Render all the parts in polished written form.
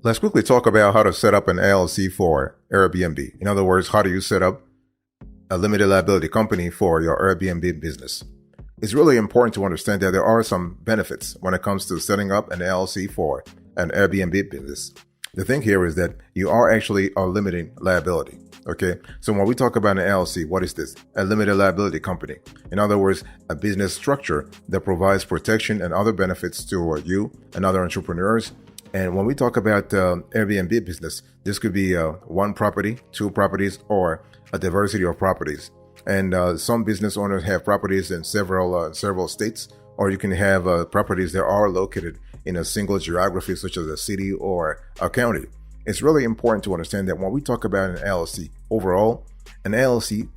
Let's quickly talk about how to set up an LLC for Airbnb. In other words, how do you set up a limited liability company for your Airbnb business? It's really important to understand that there are some benefits when it comes to setting up an LLC for an Airbnb business. The thing here is that you are actually limiting liability. Okay, so when we talk about an LLC, what is this? A limited liability company. In other words, a business structure that provides protection and other benefits to you and other entrepreneurs. And when we talk about Airbnb business, this could be one property, two properties, or a diversity of properties. And some business owners have properties in several states, or you can have properties that are located in a single geography, such as a city or a county. It's really important to understand that when we talk about an LLC, overall, an LLC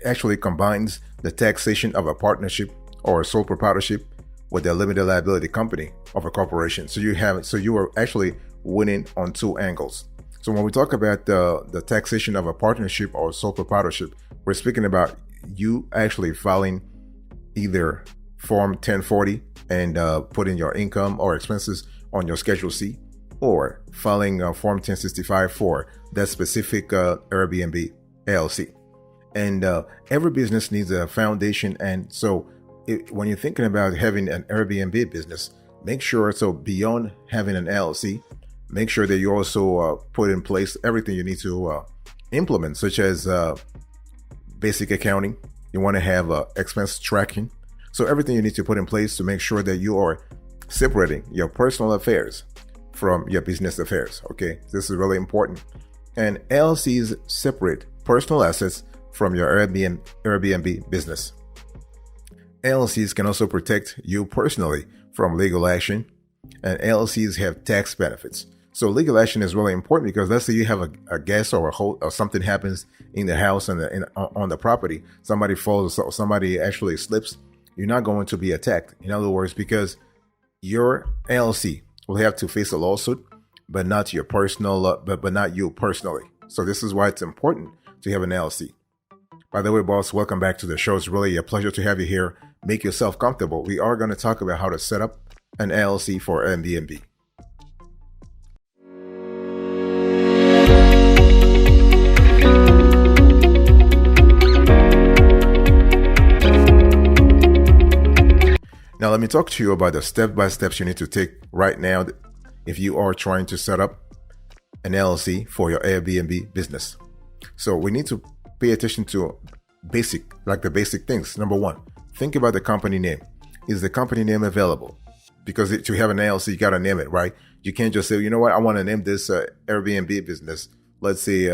actually combines the taxation of a partnership or a sole proprietorship with a limited liability company of a corporation. So you are actually winning on two angles. So when we talk about the taxation of a partnership or sole proprietorship, we're speaking about you actually filing either Form 1040 and putting your income or expenses on your Schedule C, or filing Form 1065 for that specific Airbnb LLC. And every business needs a foundation. And so when you're thinking about having an Airbnb business, make sure, so beyond having an LLC, make sure that you also put in place everything you need to implement, such as basic accounting. You want to have expense tracking. So everything you need to put in place to make sure that you are separating your personal affairs from your business affairs. Okay, this is really important. And LLCs separate personal assets from your Airbnb business. LLCs can also protect you personally from legal action, and LLCs have tax benefits. So legal action is really important because let's say you have a guest or something happens in the house and on the property, somebody falls, somebody actually slips, you're not going to be attacked. In other words, because your LLC will have to face a lawsuit, but not your personal, but not you personally. So this is why it's important to have an LLC. By the way, boss, welcome back to the show. It's really a pleasure to have you here. Make yourself comfortable. We are going to talk about how to set up an LLC for Airbnb. Now, let me talk to you about the step-by-steps you need to take right now if you are trying to set up an LLC for your Airbnb business. So we need to pay attention to the basic things. Number one, think about the company name. Is the company name available? Because to have an LLC, you got to name it, right? You can't just say, you know what, I want to name this Airbnb business, let's say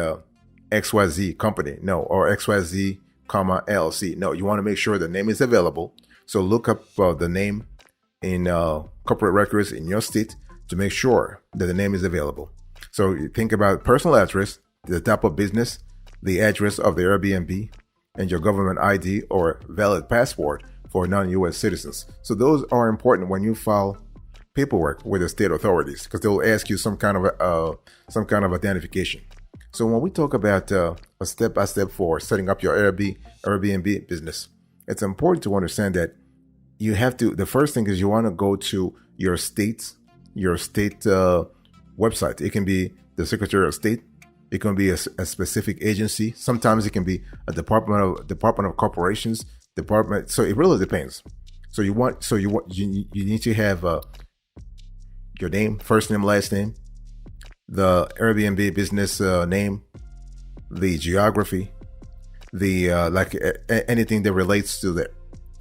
XYZ company. No, or XYZ, LLC. No, you want to make sure the name is available. So look up the name in corporate records in your state to make sure that the name is available. So you think about personal address, the type of business, the address of the Airbnb, and your government ID or valid passport for non-U.S. citizens. So those are important when you file paperwork with the state authorities, because they'll ask you some kind of identification. So when we talk about a step-by-step for setting up your Airbnb business, it's important to understand that you have to. The first thing is you want to go to your state website. It can be the Secretary of State. It can be a specific agency. Sometimes it can be a Department of Corporations department. So it really depends. So you need to have your name, first name, last name, the Airbnb business name, the geography, the anything that relates to the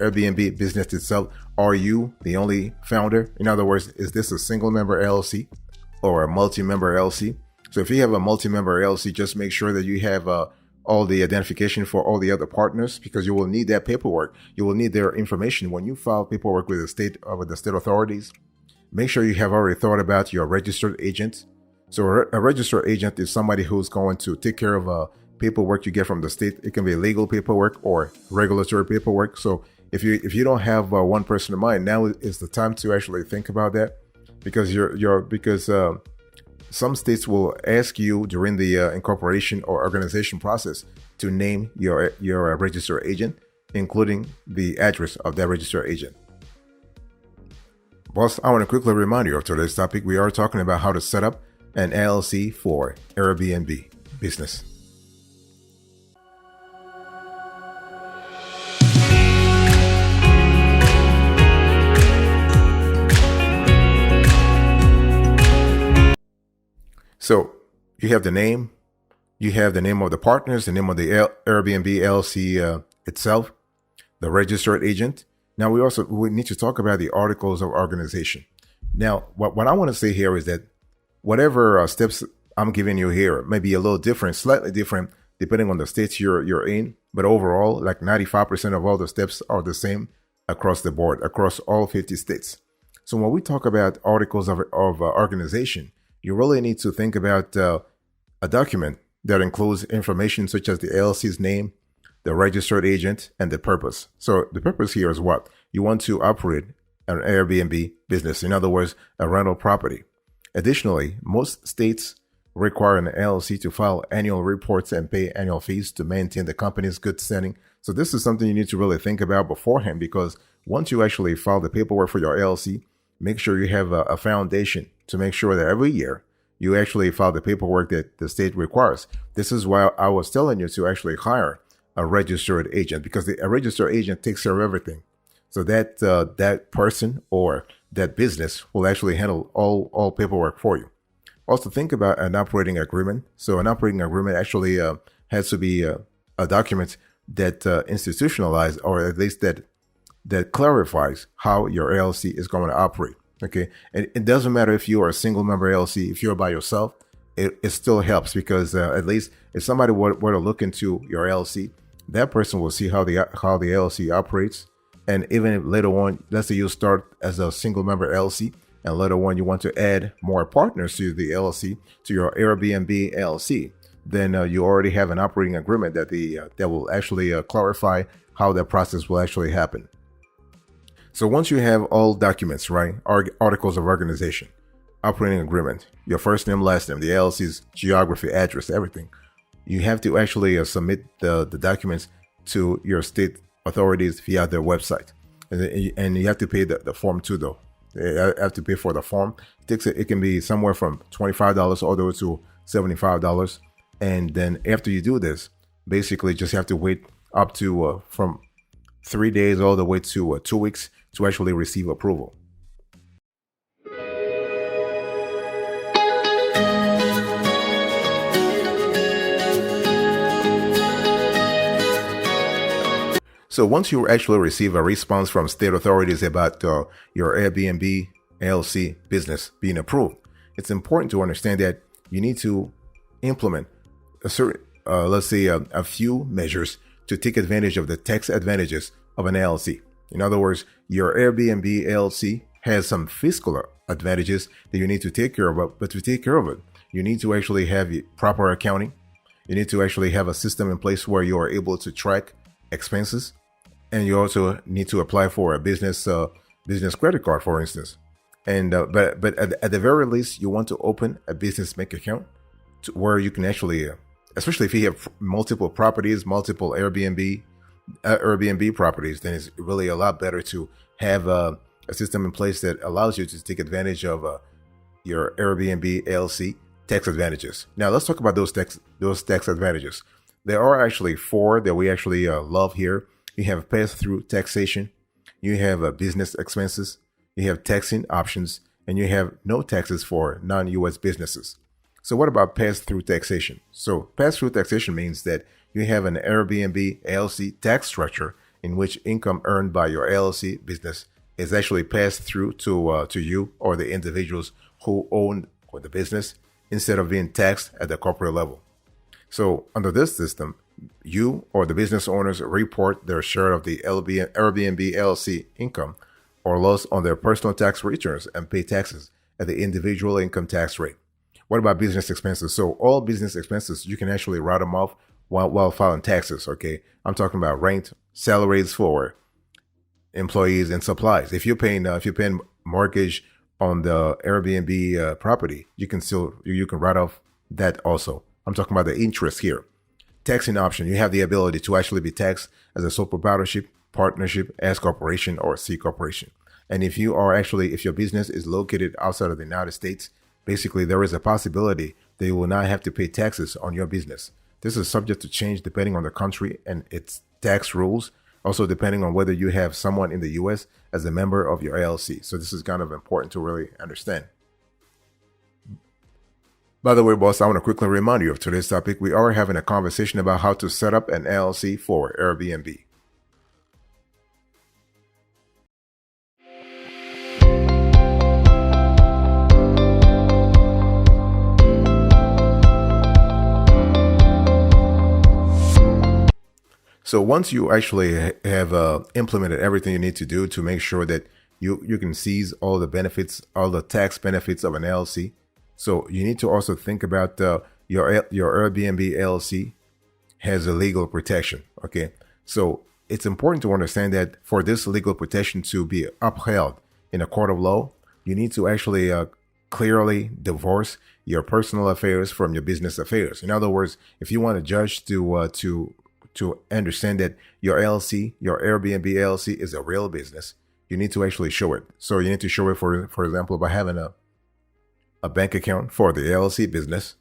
Airbnb business itself. Are you the only founder? In other words, is this a single member LLC or a multi-member LLC? So if you have a multi-member LLC, just make sure that you have all the identification for all the other partners, because you will need that paperwork. You will need their information when you file paperwork with the state authorities. Make sure you have already thought about your registered agent. So a registered agent is somebody who's going to take care of paperwork you get from the state. It can be legal paperwork or regulatory paperwork. So if you don't have one person in mind, now is the time to actually think about that, because some states will ask you during the incorporation or organization process to name your registered agent, including the address of that registered agent. Boss, I want to quickly remind you of today's topic. We are talking about how to set up an LLC for Airbnb business. So you have the name, you have the name of the partners, the name of the Airbnb LLC itself, the registered agent. Now we need to talk about the articles of organization. Now, what I want to say here is that whatever steps I'm giving you here may be a little different, slightly different, depending on the states you're in. But overall, like 95% of all the steps are the same across the board, across all 50 states. So when we talk about articles of organization, you really need to think about a document that includes information such as the LLC's name, the registered agent, and the purpose. So the purpose here is what? You want to operate an Airbnb business, in other words, a rental property. Additionally, most states require an LLC to file annual reports and pay annual fees to maintain the company's good standing. So this is something you need to really think about beforehand, because once you actually file the paperwork for your LLC, make sure you have a foundation to make sure that every year you actually file the paperwork that the state requires. This is why I was telling you to actually hire a registered agent, because a registered agent takes care of everything. So that person or that business will actually handle all paperwork for you. Also, think about an operating agreement. So an operating agreement actually has to be a document that institutionalized, or at least that clarifies how your LLC is going to operate. Okay, and it doesn't matter if you are a single member LLC, if you're by yourself, it still helps, because at least if somebody were to look into your LLC, that person will see how the LLC operates. And even if later on, let's say you start as a single member LLC, and later on you want to add more partners to the LLC, to your Airbnb LLC, then you already have an operating agreement that will actually clarify how that process will actually happen. So once you have all documents, right, articles of organization, operating agreement, your first name, last name, the LLC's geography, address, everything, you have to actually submit the documents to your state authorities via their website. And you have to pay the form too, though. You have to pay for the form. It can be somewhere from $25 all the way to $75. And then after you do this, basically just have to wait up to from 3 days all the way to 2 weeks to actually receive approval. So once you actually receive a response from state authorities about your Airbnb LLC business being approved, it's important to understand that you need to implement a certain, let's say, a few measures to take advantage of the tax advantages of an LLC. In other words, your Airbnb LLC has some fiscal advantages that you need to take care of, but to take care of it, you need to actually have proper accounting. You need to actually have a system in place where you are able to track expenses. And you also need to apply for a business credit card, for instance. And but at the very least, you want to open a business bank account where you can actually, especially if you have multiple properties, multiple Airbnb properties, then it's really a lot better to have a system in place that allows you to take advantage of your Airbnb LLC tax advantages. Now let's talk about those tax advantages. There are actually 4 that we actually love here. You have pass-through taxation, you have business expenses, you have taxing options, and you have no taxes for non-U.S. businesses. So what about pass-through taxation? So pass-through taxation means that you have an Airbnb LLC tax structure in which income earned by your LLC business is actually passed through to you or the individuals who own the business instead of being taxed at the corporate level. So under this system, you or the business owners report their share of the Airbnb LLC income or loss on their personal tax returns and pay taxes at the individual income tax rate. What about business expenses? So all business expenses, you can actually write them off while filing taxes, okay? I'm talking about rent, salaries for employees, and supplies. If you're paying mortgage on the Airbnb property, you can write off that also. I'm talking about the interest here. Taxing option, you have the ability to actually be taxed as a sole proprietorship, partnership, S corporation, or C corporation. And if your business is located outside of the United States, basically there is a possibility that you will not have to pay taxes on your business. This is subject to change depending on the country and its tax rules, also depending on whether you have someone in the US as a member of your LLC. So this is kind of important to really understand. By the way, boss, I want to quickly remind you of today's topic. We are having a conversation about how to set up an LLC for Airbnb. So once you actually have implemented everything you need to do to make sure that you can seize all the benefits, all the tax benefits of an LLC, so you need to also think about your Airbnb LLC has a legal protection. Okay, so it's important to understand that for this legal protection to be upheld in a court of law, you need to actually clearly divorce your personal affairs from your business affairs. In other words, if you want a judge to understand that your LLC, your Airbnb LLC is a real business, you need to actually show it. So you need to show it, for example, by having a bank account for the LLC business,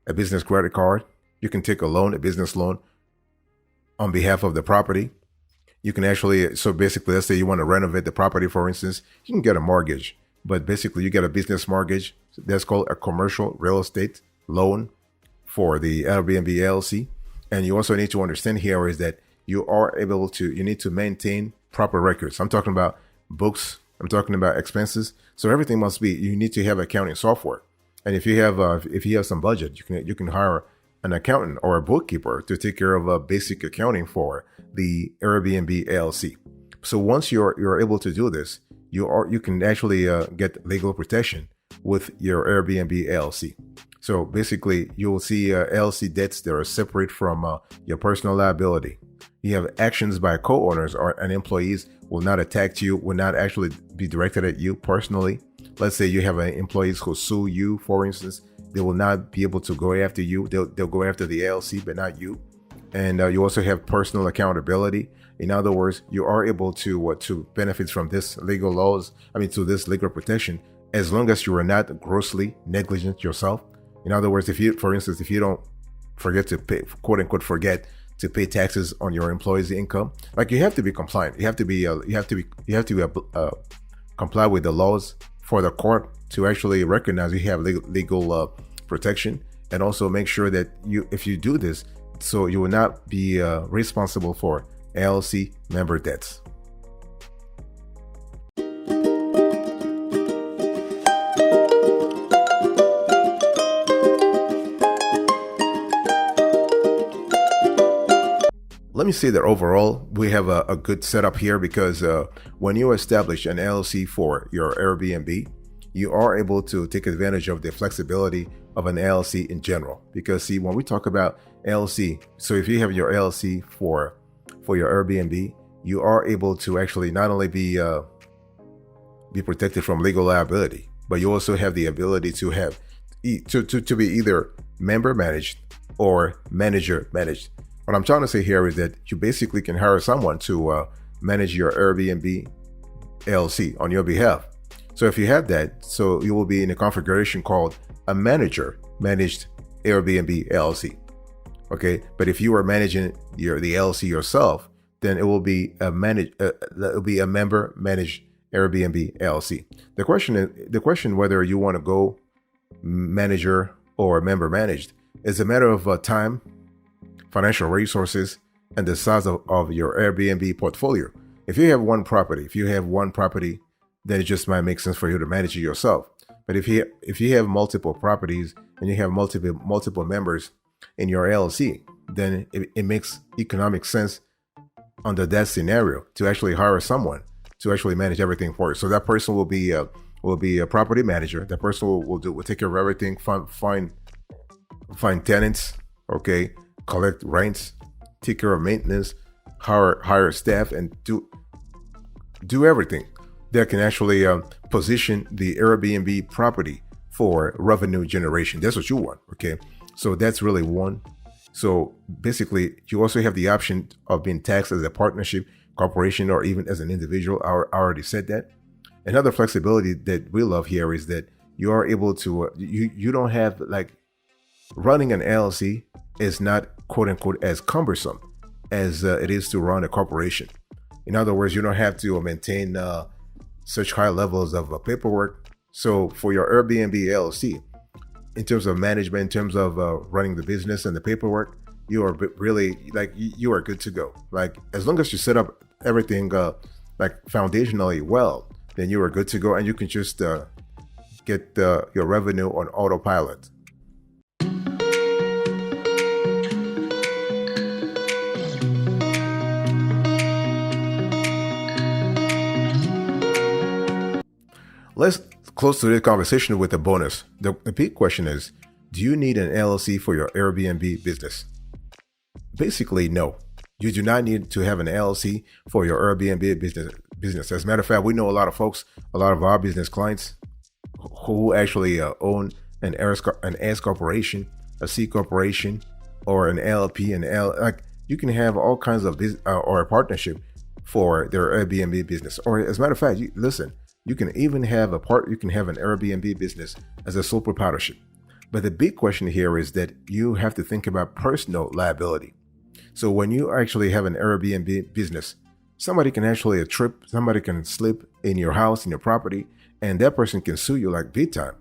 a business credit card. You can take a loan, a business loan on behalf of the property. You can actually, so basically, let's say you want to renovate the property, for instance, you can get a mortgage, but basically you get a business mortgage. That's called a commercial real estate loan for the Airbnb LLC. And you also need to understand here is that you need to maintain proper records. I'm talking about books. I'm talking about expenses. So everything must be, you need to have accounting software. And if you have some budget, you can hire an accountant or a bookkeeper to take care of basic accounting for the Airbnb LLC. So once you're able to do this, you can actually get legal protection with your Airbnb LLC. So basically, you will see LLC debts that are separate from your personal liability. You have actions by co-owners and employees will not attack you, will not actually be directed at you personally. Let's say you have employees who sue you, for instance, they will not be able to go after you. They'll go after the LLC, but not you. And you also have personal accountability. In other words, you are able to benefit from this legal this legal protection, as long as you are not grossly negligent yourself. In other words, if you don't forget to pay, quote unquote, forget to pay taxes on your employees' income, like you have to be compliant. You have to comply with the laws for the court to actually recognize you have legal protection, and also make sure that if you do this, so you will not be responsible for LLC member debts. Let me say that overall, we have a good setup here because when you establish an LLC for your Airbnb, you are able to take advantage of the flexibility of an LLC in general. Because see, when we talk about LLC, so if you have your LLC for your Airbnb, you are able to actually not only be protected from legal liability, but you also have the ability to have to be either member managed or manager managed. What I'm trying to say here is that you basically can hire someone to manage your Airbnb LLC on your behalf. So if you have that, so you will be in a configuration called a manager managed Airbnb LLC. Okay, but if you are managing the LLC yourself, then it will be a member managed Airbnb LLC. The question whether you want to go manager or member managed is a matter of time, financial resources, and the size of your Airbnb portfolio. If you have one property, then it just might make sense for you to manage it yourself. But if you have multiple properties and you have multiple members in your LLC, then it makes economic sense under that scenario to actually hire someone to actually manage everything for you. So that person will be a property manager. That person will take care of everything, find tenants, okay, collect rents, take care of maintenance, hire staff, and do everything that can actually position the Airbnb property for revenue generation. That's what you want, okay? So that's really one. So basically, you also have the option of being taxed as a partnership, corporation, or even as an individual. I already said that. Another flexibility that we love here is that you are able to, you don't have like, running an LLC is not quote unquote as cumbersome as it is to run a corporation. In other words, you don't have to maintain such high levels of paperwork. So for your Airbnb LLC, in terms of management, in terms of running the business and the paperwork, you are really like, you are good to go. Like, as long as you set up everything like foundationally well, then you are good to go, and you can just get your revenue on autopilot. Let's close today's conversation with a bonus. The big question is, do you need an LLC for your Airbnb business? Basically, no. You do not need to have an LLC for your Airbnb business. As a matter of fact, we know a lot of folks, a lot of our business clients who actually own an S corporation, a C corporation, or an LLP, like, you can have all kinds of or a partnership for their Airbnb business. Or as a matter of fact, listen, you can even have you can have an Airbnb business as a sole proprietorship. But the big question here is that you have to think about personal liability. So when you actually have an Airbnb business, somebody can actually somebody can slip in your house, in your property, and that person can sue you like big time.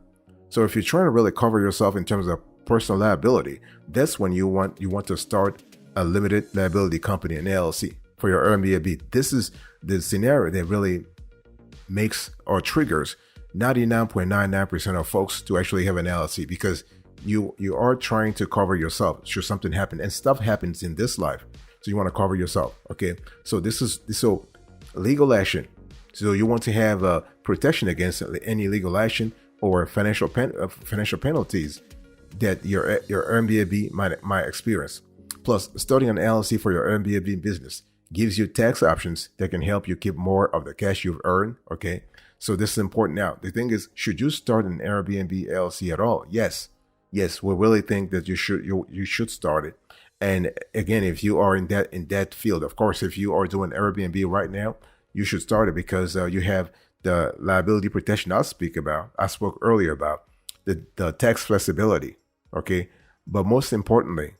So if you're trying to really cover yourself in terms of personal liability, that's when you want to start a limited liability company, an LLC, for your Airbnb. This is the scenario that really makes or triggers 99.99% of folks to actually have an LLC, because you are trying to cover yourself should something happen, and stuff happens in this life, so you want to cover yourself. Okay, so this is legal action. So you want to have protection against any legal action or financial penalties that your Airbnb might experience. Plus, starting an LLC for your Airbnb business gives you tax options that can help you keep more of the cash you've earned. Okay, so this is important. Now, the thing is, should you start an Airbnb LLC at all? Yes, we really think that you should start it. And again, if you are in that field, of course, if you are doing Airbnb right now, you should start it, because you have the liability protection I spoke earlier about, the tax flexibility. Okay, but most importantly,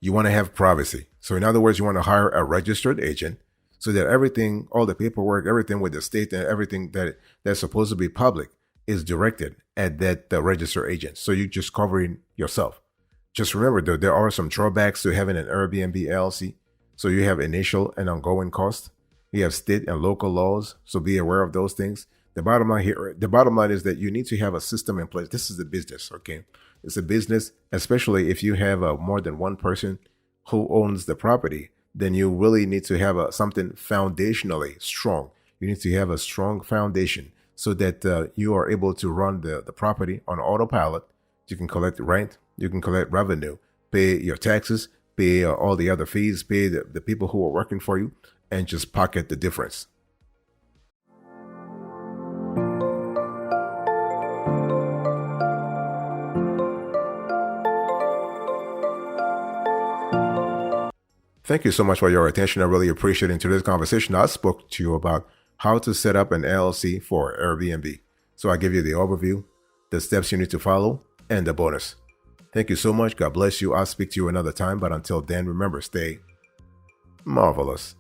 you want to have privacy. So in other words, you want to hire a registered agent so that everything, all the paperwork, everything with the state, and everything that's supposed to be public is directed at that registered agent. So you're just covering yourself. Just remember, though, there are some drawbacks to having an Airbnb LLC. So you have initial and ongoing costs. You have state and local laws. So be aware of those things. The bottom line is that you need to have a system in place. This is a business, okay? It's a business, especially if you have more than one person who owns the property, then you really need to have something foundationally strong. You need to have a strong foundation so that you are able to run the property on autopilot. You can collect rent, you can collect revenue, pay your taxes, pay all the other fees, pay the people who are working for you, and just pocket the difference. Thank you so much for your attention. I really appreciate it. In today's conversation, I spoke to you about how to set up an LLC for Airbnb. So I give you the overview, the steps you need to follow, and the bonus. Thank you so much. God bless you. I'll speak to you another time. But until then, remember, stay marvelous.